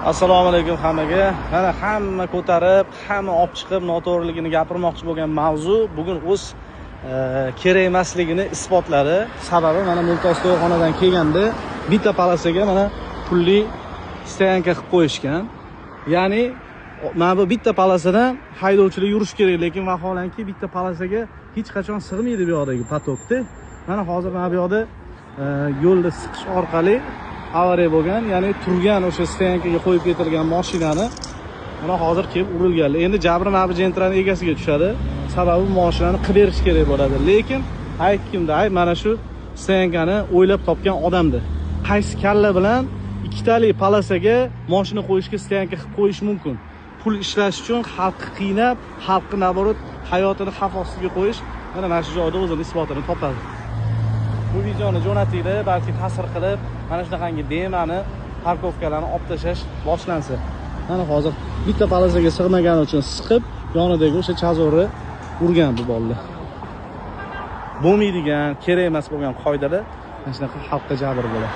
Assalomu alaykum hammaga. Mana hamma ko'tarib, hamma olib chiqib noto'g'riligini gapirmoqchi bo'lgan mavzu bugun o'z kerak emasligini isbotladi. Sababi mana Mumtoz to'yxonadan kelganda bitta palasaga mana pulli stoyanka qilib qo'yishgan. Ya'ni mana bu bitta palasadan haydovchilar yurish kerak, lekin vaholanki bitta palasaga hech qachon sig'maydi bu yoqdagi potokda. Mana hozir mana bu yoqda yo'lda siqish orqali avariya bo'lgan, ya'ni turgan o'sha stoyankaga qo'yib ketilgan mashinani mana hozir kelib urilgan. Endi jabri mana bu jentraning egasiga tushadi. Sababi mashinani qilib berish kerak bo'ladi. Lekin kimda? Mana shu stoyankani o'ylab topgan odamdi. Qaysi kalla bilan ikkitali palasaga mashina qo'yishga stoyanka qilib qo'yish mumkin? Pul ishlash uchun xalqni qiynab, xalqni naborot hayotini xavf ostiga qo'yish mana shu joyda o'zini isbotini topadi. Bu videoni jo'natinglar, balki ta'sir qilib mana shunaqangi demani, parkovkalarni olib tashlash boshlansa. Mana hozir bitta palasaga sig'magani uchun siqib, yonidagi o'sha chazorni urgan bu bolalar. Bo'lmaydigan, kerak emas bo'lgan qoidalar mana shunaqa xalqqa jabr bo'ladi.